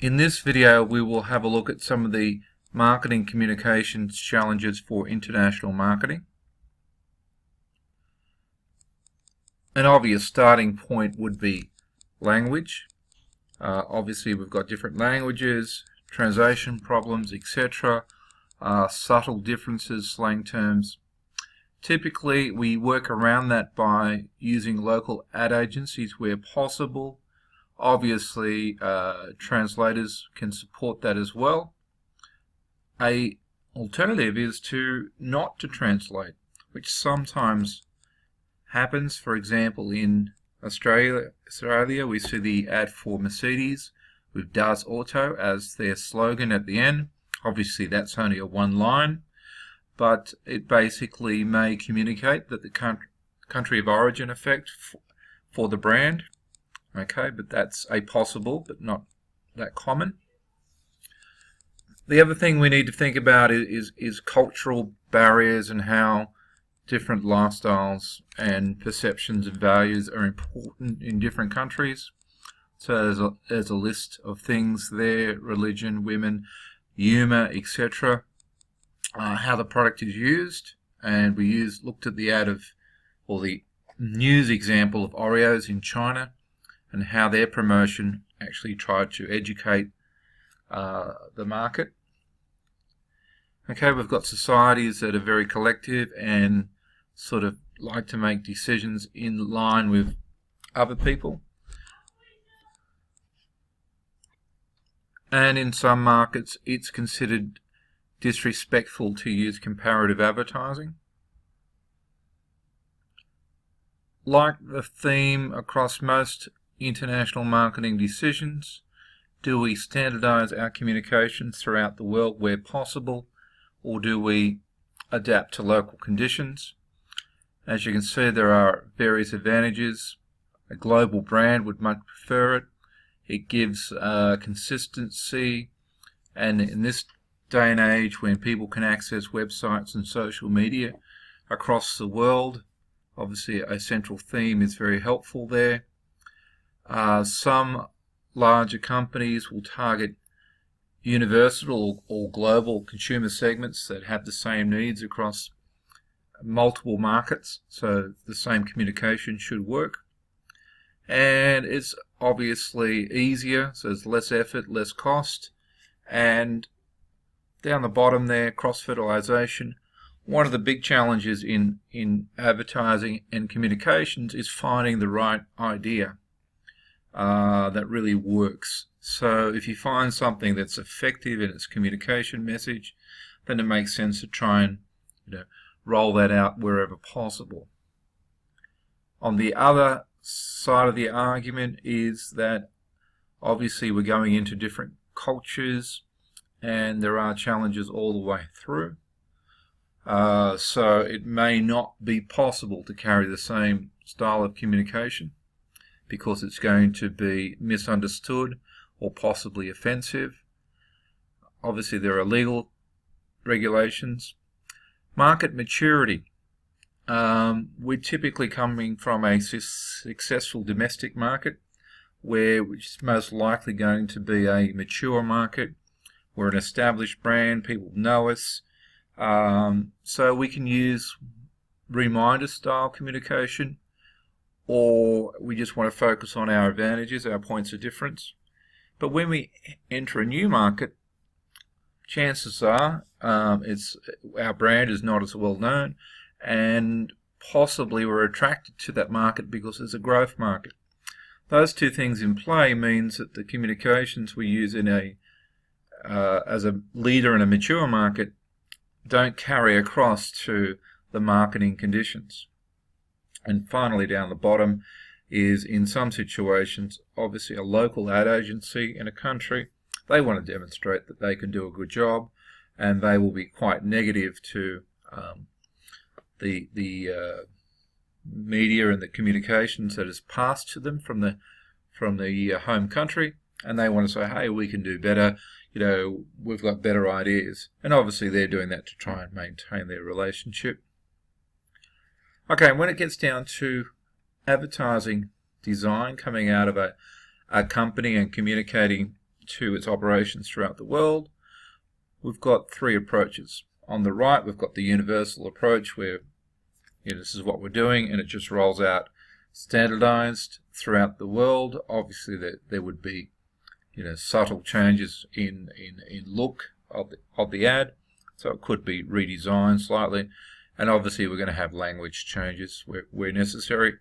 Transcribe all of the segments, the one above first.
In this video, we will have a look at some of the marketing communications challenges for international marketing. An obvious starting point would be language. Obviously, we've got different languages, translation problems, etc. Subtle differences, slang terms. Typically, we work around that by using local ad agencies where possible. Obviously, translators can support that as well. An alternative is not to translate, which sometimes happens. For example, in Australia, we see the ad for Mercedes with Das Auto as their slogan at the end. Obviously, that's only a one line, but it basically may communicate that the country of origin effect for the brand. Okay, but that's a possible, but not that common. The other thing we need to think about is cultural barriers and how different lifestyles and perceptions and values are important in different countries. So there's a list of things there: religion, women, humor, etc. How the product is used, and we looked at the the news example of Oreos in China, and how their promotion actually tried to educate the market. Okay, we've got societies that are very collective and sort of like to make decisions in line with other people. And in some markets, it's considered disrespectful to use comparative advertising. Like the theme across most international marketing decisions, do we standardize our communications throughout the world where possible, or do we adapt to local conditions? As you can see, there are various advantages. A global brand would much prefer it. It gives consistency, and in this day and age when people can access websites and social media across the world, obviously a central theme is very helpful there. Some larger companies will target universal or global consumer segments that have the same needs across multiple markets, so the same communication should work. And it's obviously easier, so there's less effort, less cost. And down the bottom there, cross-fertilization. One of the big challenges in advertising and communications is finding the right idea that really works. So if you find something that's effective in its communication message, then it makes sense to try and roll that out wherever possible. On the other side of the argument is that obviously we're going into different cultures and there are challenges all the way through. So it may not be possible to carry the same style of communication because it's going to be misunderstood or possibly offensive. Obviously there are legal regulations. Market maturity. We're typically coming from a successful domestic market which is most likely going to be a mature market. We're an established brand, people know us. So we can use reminder style communication, or we just want to focus on our advantages, our points of difference. But when we enter a new market, chances are our brand is not as well known, and possibly we're attracted to that market because it's a growth market. Those two things in play means that the communications we use as a leader in a mature market don't carry across to the marketing conditions. And finally, down the bottom is, in some situations, obviously a local ad agency in a country, they want to demonstrate that they can do a good job, and they will be quite negative to the media and the communications that is passed to them from the home country, and they want to say, hey, we can do better, we've got better ideas. And obviously they're doing that to try and maintain their relationship. Okay, when it gets down to advertising design coming out of a company and communicating to its operations throughout the world, we've got three approaches. On the right, we've got the universal approach where this is what we're doing, and it just rolls out standardized throughout the world. Obviously, there would be subtle changes in look of the ad, so it could be redesigned slightly, and obviously we're going to have language changes where necessary.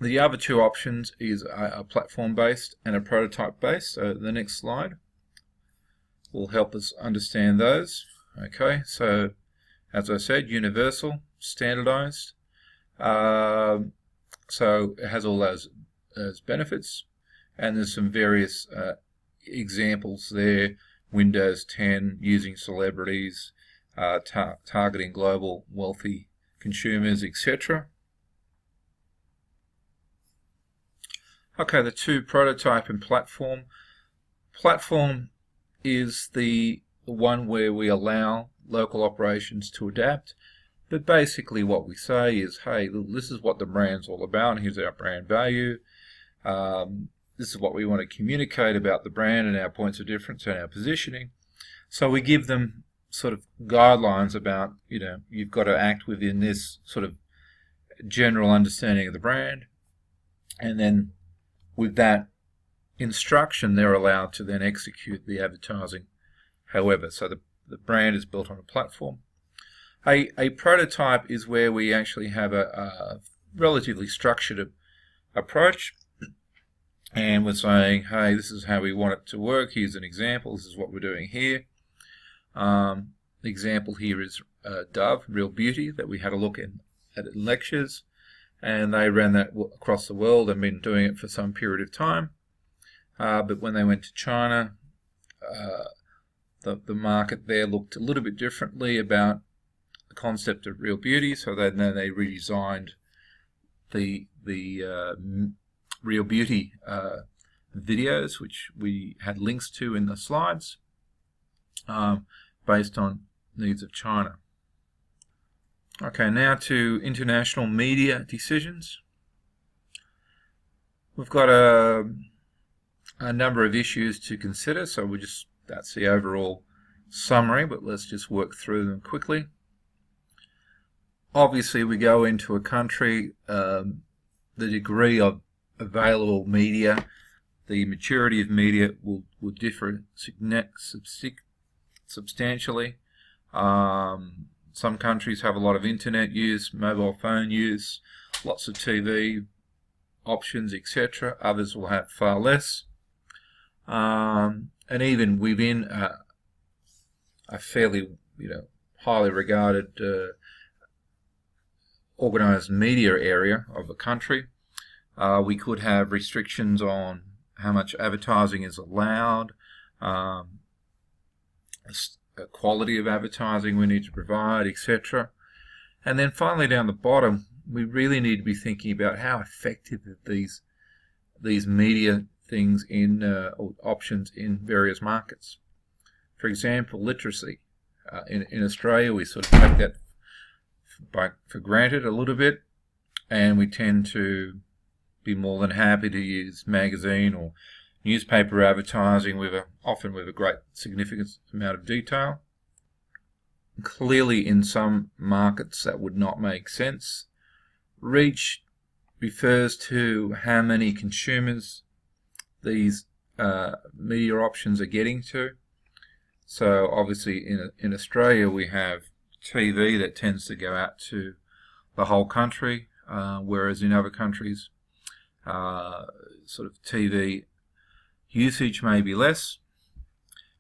The other two options is a platform-based and a prototype-based. So the next slide will help us understand those. Okay, so as I said, universal, standardized. So it has all those benefits, and there's some various examples there. Windows 10 using celebrities, targeting global wealthy consumers, etc. Okay, the two, prototype and platform. Platform is the one where we allow local operations to adapt, but basically what we say is, hey, this is what the brand's all about, here's our brand value, this is what we want to communicate about the brand and our points of difference and our positioning. So we give them sort of guidelines about, you've got to act within this sort of general understanding of the brand, and then with that instruction they're allowed to then execute the advertising however. So the brand is built on a platform. A prototype is where we actually have a relatively structured approach, and we're saying, hey, this is how we want it to work, here's an example, this is what we're doing here. The example here is Dove, Real Beauty, that we had a look at in lectures, and they ran that across the world and been doing it for some period of time. But when they went to China, the market there looked a little bit differently about the concept of Real Beauty, so then they redesigned the Real Beauty videos, which we had links to in the slides, based on needs of China. Okay, now to international media decisions. We've got a number of issues to consider, so that's the overall summary, but let's just work through them quickly. Obviously, we go into a country, the degree of available media, the maturity of media will differ substantially. Some countries have a lot of internet use, mobile phone use, lots of TV options, etc. Others will have far less. And even within a fairly highly regarded organized media area of a country, we could have restrictions on how much advertising is allowed, quality of advertising we need to provide, etc. And then finally down the bottom, we really need to be thinking about how effective are these media things or options in various markets. For example, literacy. In Australia, we sort of take that for granted a little bit, and we tend to be more than happy to use magazine or newspaper advertising often with a great significant amount of detail. Clearly in some markets that would not make sense. Reach refers to how many consumers these media options are getting to. So obviously in Australia we have TV that tends to go out to the whole country, whereas in other countries sort of TV usage may be less.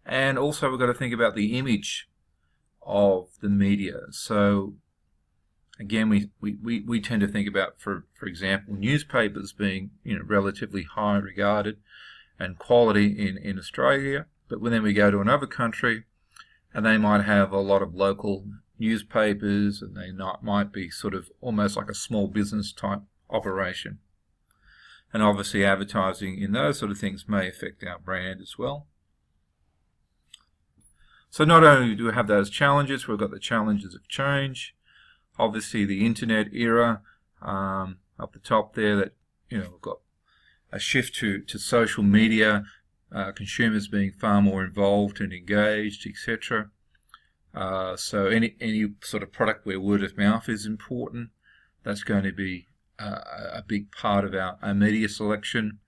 And also we've got to think about the image of the media. So again, we tend to think about, for example, newspapers being relatively high regarded and quality in Australia, but then we go to another country and they might have a lot of local newspapers, and they might be sort of almost like a small business type operation. And obviously advertising in those sort of things may affect our brand as well. So not only do we have those challenges, we've got the challenges of change. Obviously the internet era up the top there, that we've got a shift to social media, consumers being far more involved and engaged, etc. So any sort of product where word of mouth is important, that's going to be a big part of our media selection.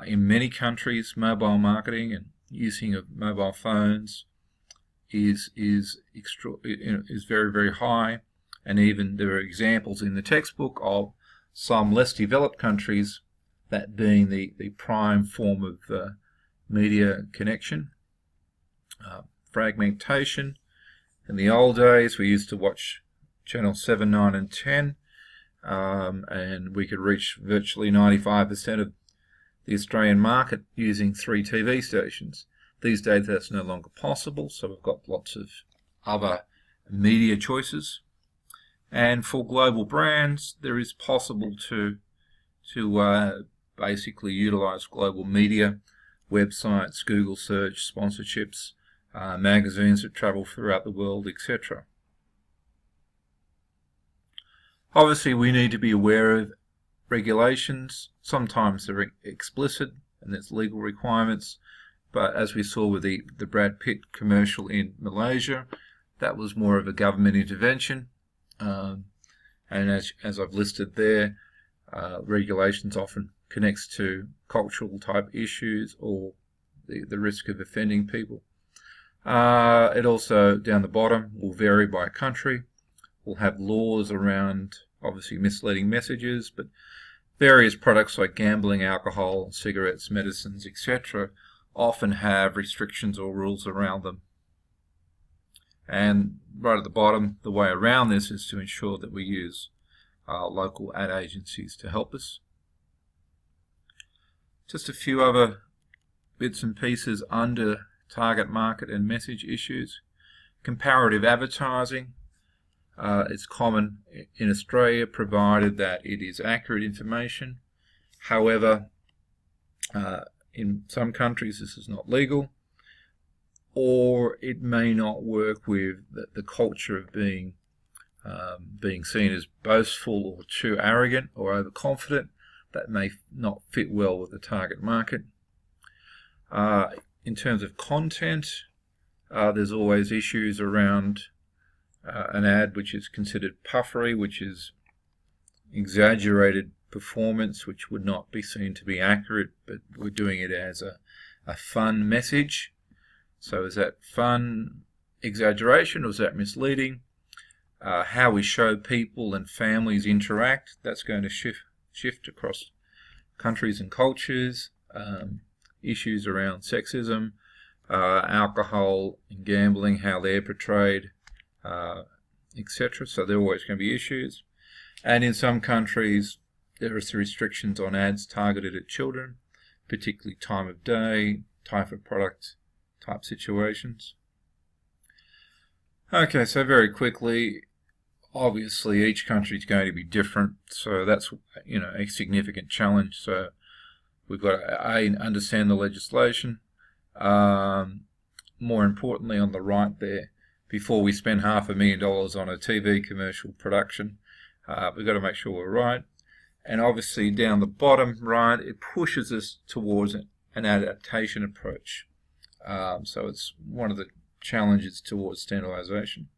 In many countries, mobile marketing and using of mobile phones is very, very high, and even there are examples in the textbook of some less developed countries that being the prime form of media connection. Fragmentation. In the old days, we used to watch channel 7, 9 and 10, and we could reach virtually 95% of the Australian market using 3 TV stations. These days that's no longer possible, so we've got lots of other media choices. And for global brands, there is possible to basically utilize global media, websites, Google search, sponsorships, magazines that travel throughout the world, etc. Obviously, we need to be aware of regulations. Sometimes they're explicit and there's legal requirements, but as we saw with the Brad Pitt commercial in Malaysia, that was more of a government intervention. And as I've listed there, regulations often connects to cultural type issues or the risk of offending people. It also, down the bottom, will vary by country. We'll have laws around, obviously, misleading messages, but various products like gambling, alcohol, cigarettes, medicines, etc. often have restrictions or rules around them. And right at the bottom, the way around this is to ensure that we use local ad agencies to help us. Just a few other bits and pieces under target market and message issues. Comparative advertising. It's common in Australia, provided that it is accurate information. However, in some countries this is not legal, or it may not work with the culture of being seen as boastful or too arrogant or overconfident. That may not fit well with the target market. In terms of content, there's always issues around an ad which is considered puffery, which is exaggerated performance, which would not be seen to be accurate, but we're doing it as a fun message. So is that fun exaggeration or is that misleading? How we show people and families interact, that's going to shift across countries and cultures. Issues around sexism, alcohol and gambling, how they're portrayed, etc. So there are always going to be issues. And in some countries, there are restrictions on ads targeted at children, particularly time of day, type of product, type situations. Okay, so very quickly, obviously each country is going to be different, so that's a significant challenge. So we've got to understand the legislation. More importantly, on the right there, before we spend $500,000 on a TV commercial production, we've got to make sure we're right. And obviously down the bottom right, it pushes us towards an adaptation approach. So it's one of the challenges towards standardization.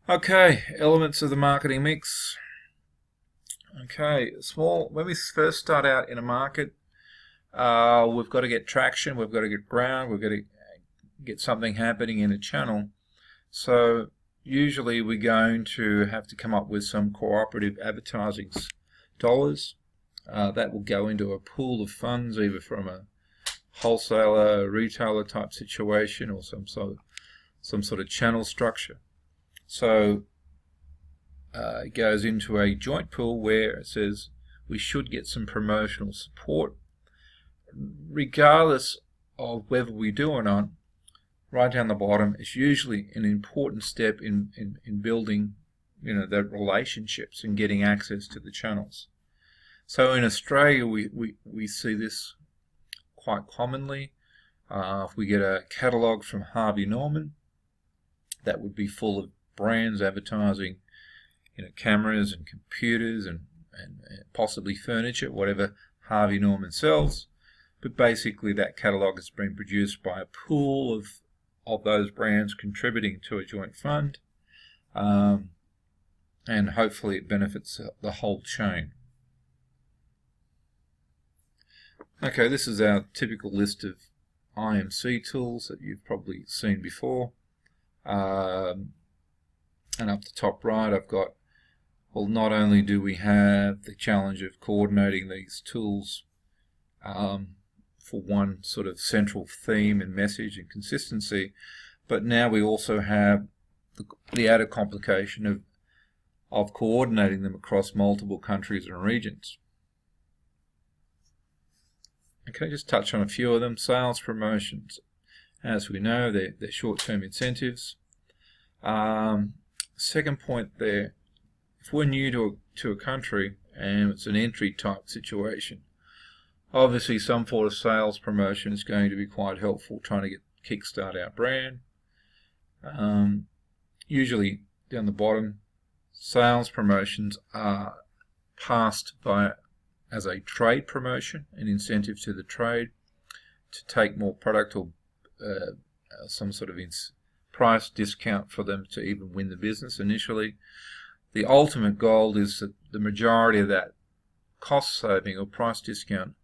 Okay, elements of the marketing mix. Okay, when we first start out in a market, we've got to get traction, we've got to get ground, we've got to get something happening in a channel. So usually we're going to have to come up with some cooperative advertising dollars that will go into a pool of funds, either from a wholesaler, retailer type situation, or some sort of channel structure. So it goes into a joint pool where it says we should get some promotional support, regardless of whether we do or not. Right down the bottom, it's usually an important step in building, the relationships and getting access to the channels. So in Australia, we see this quite commonly. If we get a catalogue from Harvey Norman, that would be full of brands advertising, cameras and computers and possibly furniture, whatever Harvey Norman sells, but basically that catalogue has been produced by a pool of those brands contributing to a joint fund, and hopefully it benefits the whole chain. Okay, this is our typical list of IMC tools that you've probably seen before. And up the top right I've got, well, not only do we have the challenge of coordinating these tools for one sort of central theme and message and consistency, but now we also have the added complication of coordinating them across multiple countries and regions. Okay, just touch on a few of them. Sales promotions. As we know, they're short-term incentives. Second point there, if we're new to a country and it's an entry type situation, obviously some sort of sales promotion is going to be quite helpful trying to kickstart our brand. Usually down the bottom, sales promotions are passed as a trade promotion, an incentive to the trade to take more product or some sort of price discount for them to even win the business initially. The ultimate goal is that the majority of that cost saving or price discount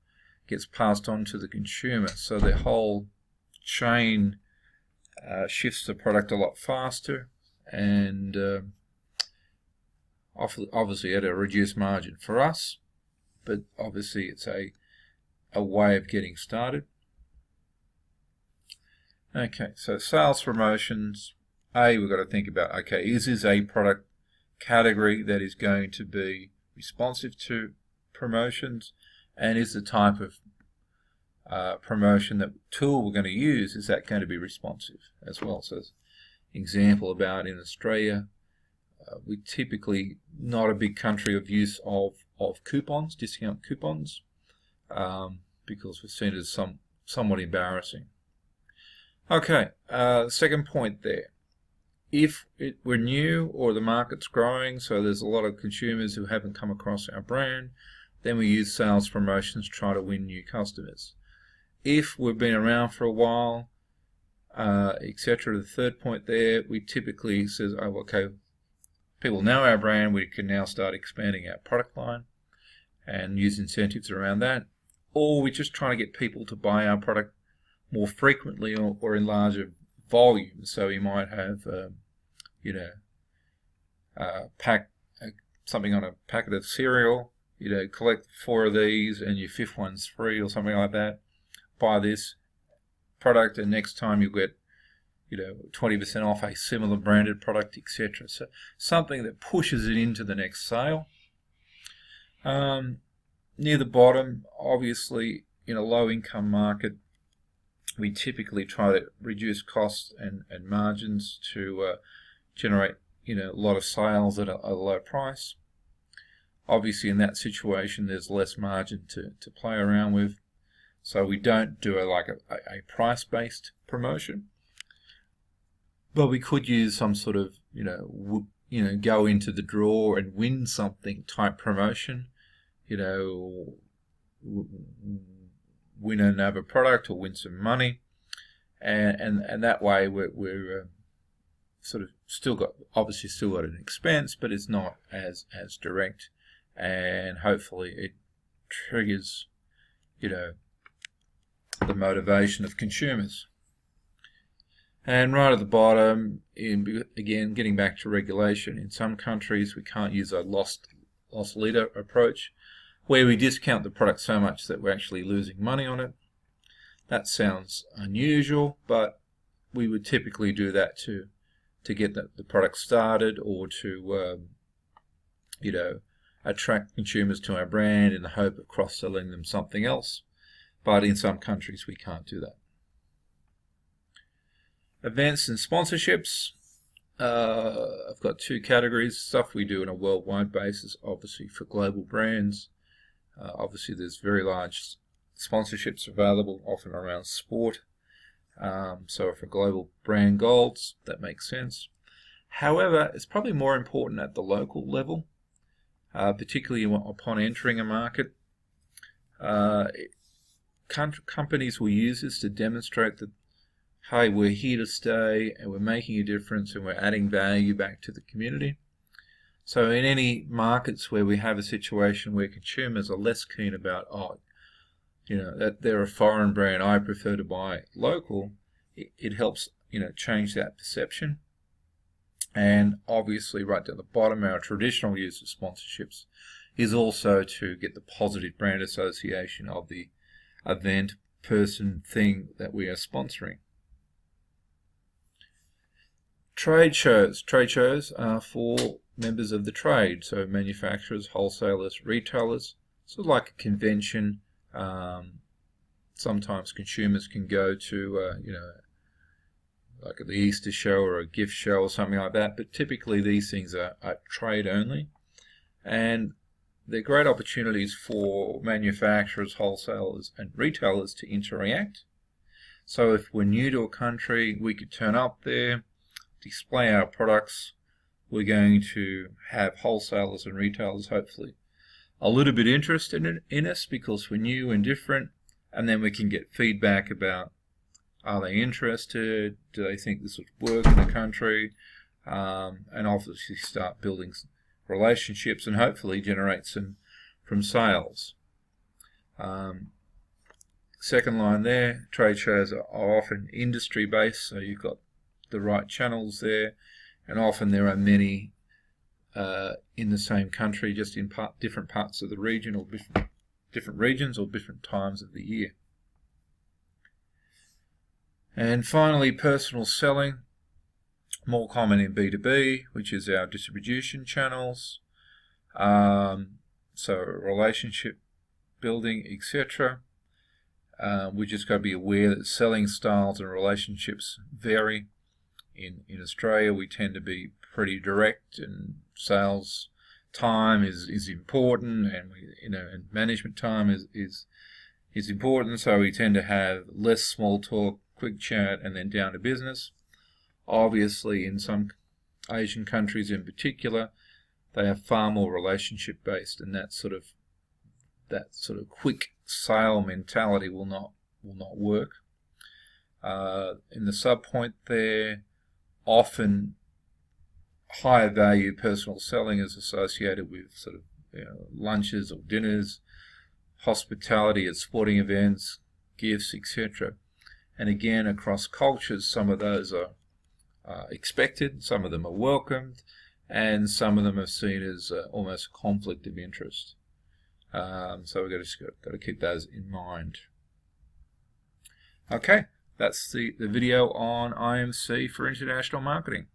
gets passed on to the consumer, so the whole chain shifts the product a lot faster, and obviously at a reduced margin for us, but obviously it's a way of getting started. Okay, so sales promotions, we've got to think about, okay, is this a product category that is going to be responsive to promotions, and is the type of promotion that tool we're going to use, is that going to be responsive as well? So as an example about in Australia, we typically not a big country of use of coupons, discount coupons, because we've seen it as somewhat embarrassing. Okay, second point there. If we're new or the market's growing, so there's a lot of consumers who haven't come across our brand, then we use sales promotions to try to win new customers. If we've been around for a while, etc., the third point there, we typically says, oh, okay, people know our brand, we can now start expanding our product line and use incentives around that. Or we're just trying to get people to buy our product more frequently or in larger volumes. So you might have, something on a packet of cereal, collect 4 of these and your 5th one's free or something like that. Buy this product and next time you'll get 20% off a similar branded product, etc. So something that pushes it into the next sale. Near the bottom, obviously in a low income market, we typically try to reduce costs and margins to generate a lot of sales at a low price. Obviously in that situation there's less margin to play around with, so we don't do a price-based promotion. But we could use some sort of go into the draw and win something type promotion, win another product or win some money, and that way we're sort of still got an expense, but it's not as direct, and hopefully it triggers the motivation of consumers. And right at the bottom, again, getting back to regulation, in some countries we can't use a loss leader approach, where we discount the product so much that we're actually losing money on it. That sounds unusual, but we would typically do that to get the product started, or to attract consumers to our brand in the hope of cross-selling them something else. But in some countries we can't do that. Events and sponsorships. I've got 2 categories. Stuff we do on a worldwide basis, obviously for global brands. Obviously there's very large sponsorships available, often around sport. So for global brand goals, that makes sense. However, it's probably more important at the local level, particularly upon entering a market. Companies will use this to demonstrate that, hey, we're here to stay and we're making a difference and we're adding value back to the community. So in any markets where we have a situation where consumers are less keen about, that they're a foreign brand, I prefer to buy local, it helps, change that perception. And obviously right down the bottom, our traditional use of sponsorships is also to get the positive brand association of the event, person, thing that we are sponsoring. Trade shows. Trade shows are for members of the trade, so manufacturers, wholesalers, retailers. So like a convention, sometimes consumers can go to, like the Easter show or a gift show or something like that, but typically these things are trade only, and they're great opportunities for manufacturers, wholesalers and retailers to interact. So if we're new to a country, we could turn up there, display our products. We're going to have wholesalers and retailers hopefully a little bit interested in us because we're new and different, and then we can get feedback about, are they interested, do they think this would work in the country, and obviously start building relationships and hopefully generate some from sales. Second line there, trade shows are often industry based, so you've got the right channels there, and often there are many in the same country, just in different parts of the region or different regions or different times of the year. And finally, personal selling, more common in B2B, which is our distribution channels, so relationship building, etc. We just got to be aware that selling styles and relationships vary. In Australia, we tend to be pretty direct, and sales time is important, and and management time is important. So we tend to have less small talk, quick chat, and then down to business. Obviously, in some Asian countries in particular, they are far more relationship based, and that sort of quick sale mentality will not work. In the sub-point there, often higher value personal selling is associated with sort of lunches or dinners, hospitality at sporting events, gifts, etc. And again, across cultures, some of those are expected, some of them are welcomed, and some of them are seen as almost a conflict of interest. So we've got to keep those in mind. Okay, that's the video on IMC for international marketing.